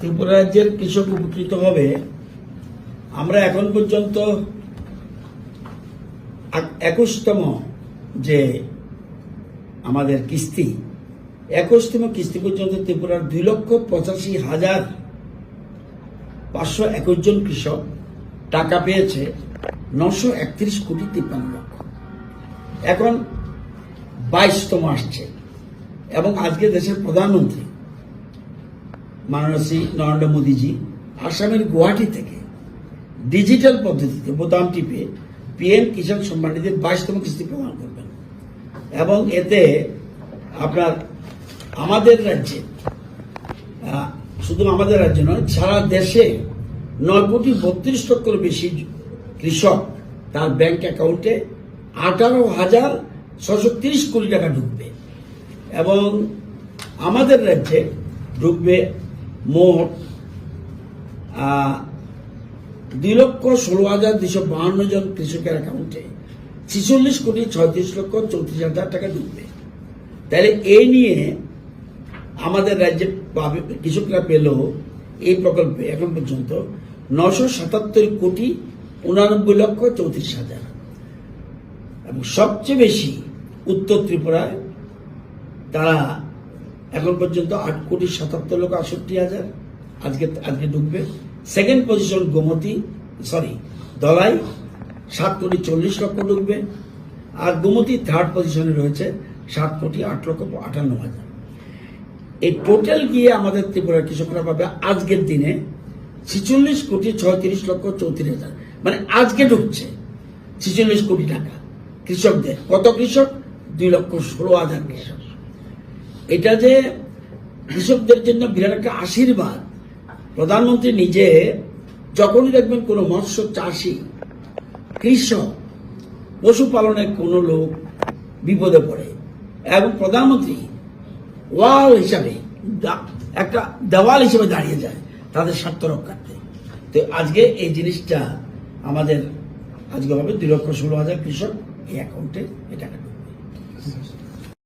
ত্রিপুরা রাজ্যের কৃষক উপকৃত হবে। আমরা এখন পর্যন্ত 21তম যে আমাদের কিস্তি 21তম কিস্তি পর্যন্ত ত্রিপুরার 2,85,521 জন কৃষক টাকা পেয়েছে 931,53,00,000। এখন 22তম আসছে এবং আজকে দেশের প্রধানমন্ত্রী মাননীয় শ্রী নরেন্দ্র মোদীজি আসামের গুয়াহাটি থেকে ডিজিটাল পদ্ধতিতে বোতাম টিপে পিএম কিষাণ সম্মান নিধির 22তম কিস্তি প্রদান করবেন এবং এতে আপনার আমাদের রাজ্যে শুধু আমাদের রাজ্যে নয় সারা দেশে 9,32,00,000 বেশি কৃষক তার ব্যাংক অ্যাকাউন্টে 18,630 কোটি টাকা ঢুকবে এবং আমাদের রাজ্যে ঢুকবে মোট 2,16,252 জন কৃষকের অ্যাকাউন্টে 46,36,34,000 টাকা ঢুকবে। তাহলে এই নিয়ে আমাদের রাজ্যে কৃষকরা পেল এই প্রকল্পে এখন পর্যন্ত 977,89,34,000 এবং সবচেয়ে বেশি উত্তর ত্রিপুরায় তারা এখন পর্যন্ত 8,77,68,000 আজকে ঢুকবে। সেকেন্ড পজিশন ধলাই 7,40,00,000 ঢুকবে আর গোমতী থার্ড পজিশনে রয়েছে 7,08,58,000। এই টোটাল গিয়ে আমাদের ত্রিপুরার কৃষকরা পাবে আজকের দিনে 46,36,34,000, মানে আজকে ঢুকছে 46 কোটি টাকা কৃষকদের। কত কৃষক? 2,16,000 কৃষক। এটা যে কৃষকদের জন্য বিরাট একটা আশীর্বাদ। প্রধানমন্ত্রী নিজে যখনই দেখবেন কোনো মৎস্য চাষী কৃষক পশুপালনের কোনো লোক বিপদে পড়ে এবং প্রধানমন্ত্রী ওয়াল হিসাবে একটা দেওয়াল হিসেবে দাঁড়িয়ে যায় তাদের স্বার্থ রক্ষার্থে। তো আজকে এই জিনিসটা আমাদের আজকে হবে 2,16,000 কৃষক এই অ্যাকাউন্টে এটা